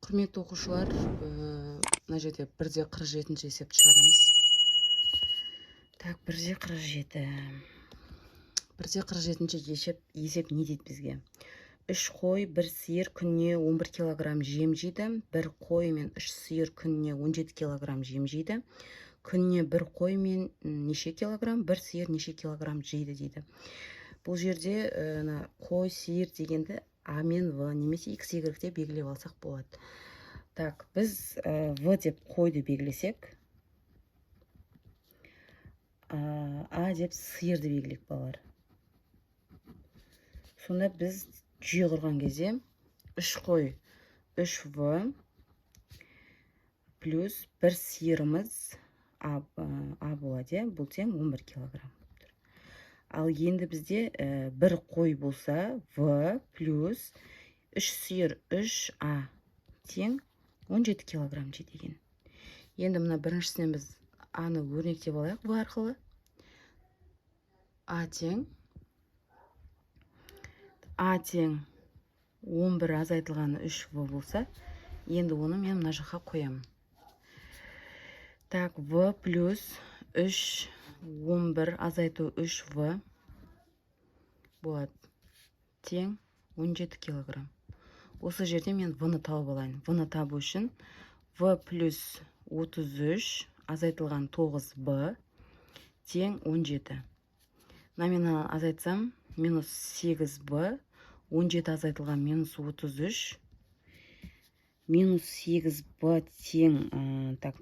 Құрметті оқушылар, мына жерде 1-де 47-ші есепті шығарамыз. Так, 1-де 47. 1-де 47-ші есеп не дейді бізге? 3 қой, 1 сиыр күніне 11 килограмм жем жейді. 1 қой мен 3 сиыр күніне 17 килограмм жем жейді. Күніне 1 қой мен неше килограмм, 1 сиыр неше килограмм жейді дейді. Бұл жерде қой, сиыр дегенді А мен В немесе X, Y деп белгілеп алсақ болады. Так, біз В деп қойды белгілесек, А деп сиырды белгілеп балалар. Сонда біз жүйе құрған кезде 3 қой, 3 В плюс 1 сиырымыз А болады, бұл тең 11 килограмм. Ал енді бізде 1 қой болса, В плюс 3 сиыр 3А тең 17 килограмм жейді екен. Енді мына біріншісінен біз Аны өрнектеп алайық В арқылы. А тең 11 азайтылғаны 3В болса, енді оны мен мына жаққа қоямын. Так, В плюс 3, 11 азайту 3В болады. Тең 17 килограмм. Осы жерде мен В-ны тауып алайын. В-ны табу үшін В плюс 33 азайтылған 9В тең 17. Номинал азайтсам минус 8В, 17 азайтылған минус 33, минус 8В тең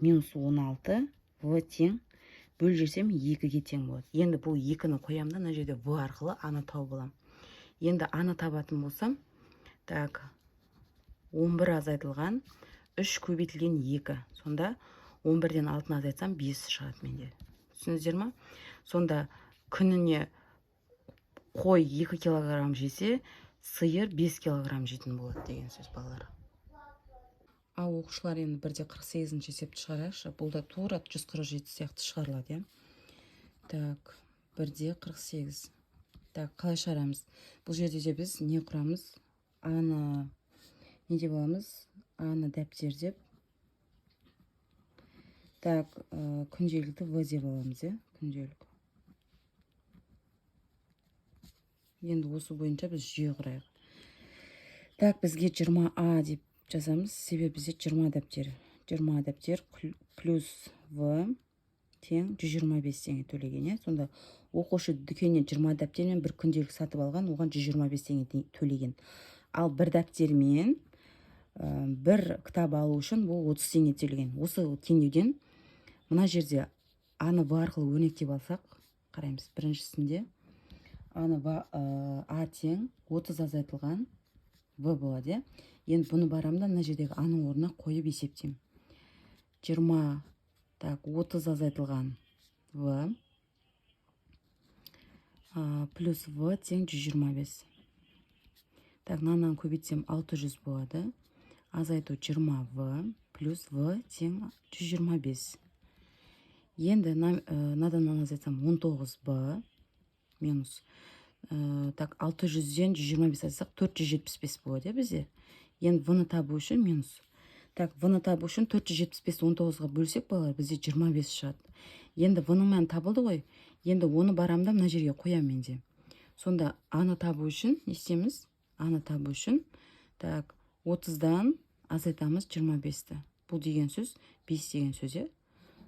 минус 16, В тең бөлжесем 2-ге тең болады. Енді бұл 2-ні қоямда, мына жерде В арқылы Аны тауып аламын. Енді Аны табатын болсам, так, 11 азайтылған 3 көбейтілген 2. Сонда 11-ден 6-ны азайтсам 5 шығады менде. Түсіндіңіздер ме? Сонда күніне қой 2 килограмм жесе, сиыр 5 килограмм жейтін болады деген сөз балалар. Ал оқушылар енді 1-де 48-ші есепті шығарайықшы. Бұл да тура 147 сияқты шығарылады, Так, 1-де 48. Так, қалай шығарамыз? Бұл жерде де біз не құрамыз? Аны не деп аламыз? Аны дәптер деп. Так, күнделікті В деп аламыз, күнделік. Енді осы бойынша біз жүйе құрайық. Так, бізге 20А деп жазамыз, себебі бізде 20 дәптер. 20 дәптер плюс В тең 125 теңге төлеген. Сонда оқушы дүкеннен 20 дәптермен бір күнделік сатып алған, оған 125 теңге төлеген. Ал бір дәптермен бір кітап алу үшін бұл 30 теңге төлеген. Осы теңдеуден мына жерде Аны В арқылы өрнектеп алсақ, қараймыз. Біріншісінде Аны А тең 30 азайтылған В болады. Енді бұны барамда мына жердегі Аның орнына қойып есептеймін. 20, так, 30 азайтылған В плюс В тең 125. Так, мынаны көбейтсем 600 болады. Азайту 20В плюс В тең 125. Енді надан азайтсам 19В минус. Так, 600-ден 125 азайтсақ 475 болады бізде. Енді В-ны табу үшін минус. Так, В-ны табу үшін 475 19-ға бөлсек балалар, бізде 25 шығады. Енді В-ның мәні табылды ғой. Енді оны барамда мына жерге қоям менде. Сонда Аны табу үшін не істейміз? Аны табу үшін, так, 30-дан азайтамыз 25-ті. Бұл деген сөз 5 деген сөз,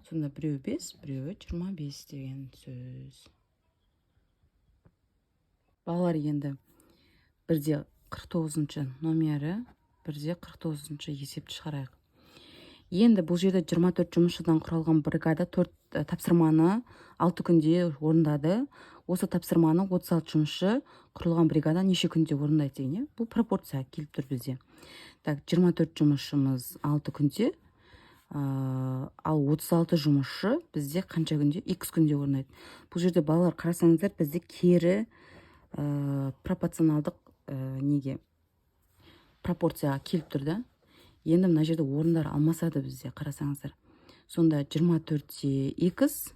Сонда біреу 5, біреу 25 деген сөз. Балалар, енді 1-де 49-шы номері, 1-де 49-шы есепті шығарайық. Енді бұл жерде 24 жұмысшыдан құралған бригада 4 тапсырманы 6 күнде орындады. Осы тапсырманы 36 жұмысшы құрылған бригада неше күнде орындайды деген. Бұл пропорция келіп тұр бізде. Так, 24 жұмысшымыз 6 күнде, ал 36 жұмысшы бізде қанша күнде? X күнде орындайды. Бұл жерде балалар қарасаңыздар, бізде кері пропорционалдық неге пропорцияға келіп тұрды. Енді мына жерде орындар алмасады бізде, қарасаңыздар. Сонда 24-те X,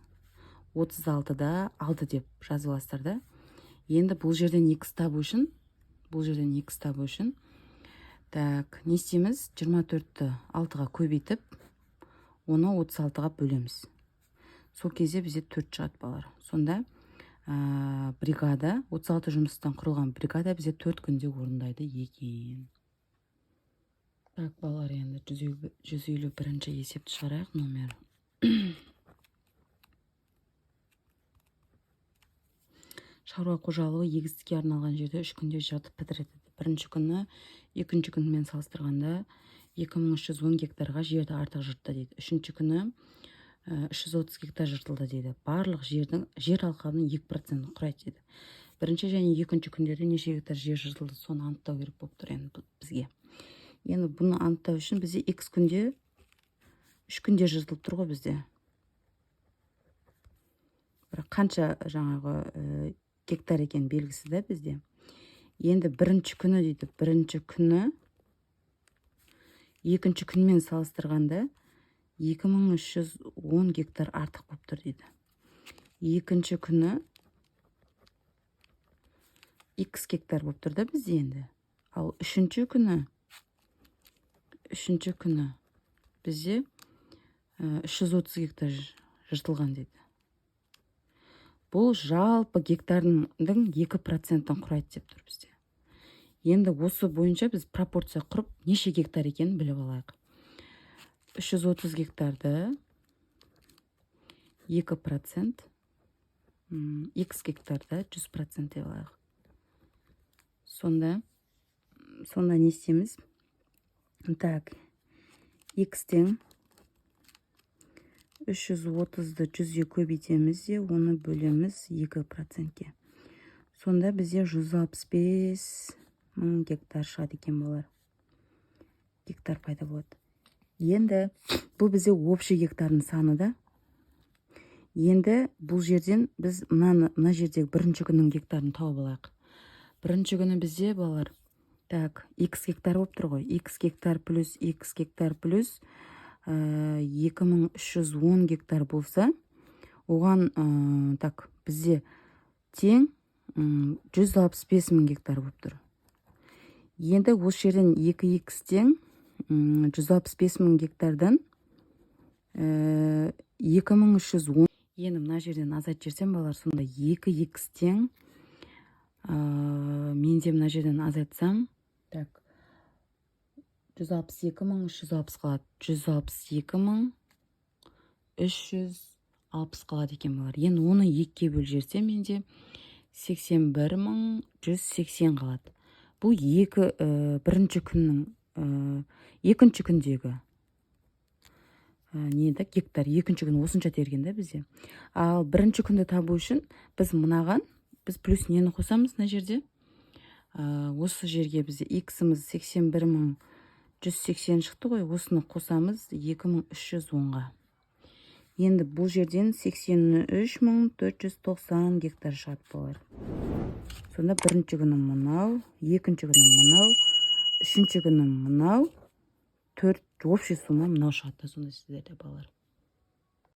36-да 6 деп жазып аласыздар. Енді бұл жерден X табу үшін, Так, не істейміз? 24-ті 6-ға көбейтіп, оны 36-ға бөлеміз. Сол кезде бізде 4 шығады балалар. Сонда бригада, 36 жұмыстан құрылған бригада бізде 4 күнде орындайды екен. Так, балалар, енді 151-ші есепті шығарайық, номер. Шаруа қожалығы егістікке арналған жерде 3 күнде жатып бітіреді. Бірінші күні, екінші күнмен салыстырғанда 2310 гектарға жерді артық жыртты дейді. Үшінші күні 330 гектар жыртылды дейді. Барлық жер алқабының 2% құрайды дейді. Бірінші және екінші күндерде неше гектар жер жыртылды, соны анықтау керек болып тұр енді бізге. Енді бұны анықтау үшін бізде x күнде 3 күнде жыртылып тұр ғой бізде. Бірақ қанша жаңағы гектар екен белгісі да бізде. Енді бірінші күні дейді. Бірінші күні екінші күнмен салыстырғанда 2310 гектар артық болып тұр дейді. Екінші күні x гектар болып тұр да бізде енді. Ал үшінші күні бізде 330 гектар жыртылған дейді. Бұл жалпы гектардың 2%-ын құрайды деп тұр бізде. Енді осы бойынша біз пропорция құрып, неше гектар екенін біліп алайық. 330 гектарды 2%, x гектарды 100% деп алайық. Сонда не істейміз? Так, x-тен 330-ды 100-ге көбейтеміз де, оны бөлеміз 2%-ке. Сонда бізде 165 мың гектар шығады екен болар. Гектар пайда болады. Енді бұл бізде общий гектардың саны да. Енді бұл жерден біз мына жердегі бірінші күннің гектарын тауып алайық. Бірінші күні бізде балалар, так, x гектар болып тұр ғой. X гектар плюс 2310 гектар болса, оған так, бізде тең 165 мың гектар болып тұр. Енді осы жерден 2x тең 165 мың гектардан 2310. Енді мына жерден азайт жерсем балалар, сонда 2x тең менде мына жерден азайтсам, так, 162.360 қалады. 162.360 қалады екен балалар. Енді оны 2-ке бөл жерсем менде 81.180 қалады. Бұл бірінші күннің екінші күндегі гектар. Екінші күн осынша терген да бізде. Ал бірінші күнді табу үшін біз плюс нені қосамыз мына жерде? Осы жерге бізде x-іміз 81.180 шықты ғой. Осыны қосамыз 2310-ға. Енді бұл жерден 83.490 гектар шығады болар. Сонда бірінші күні мұнау, екінші күні мұнау, үшінші күні мұнау, 4 общий сумма мұнау шығады. Сонда сіздерде балар.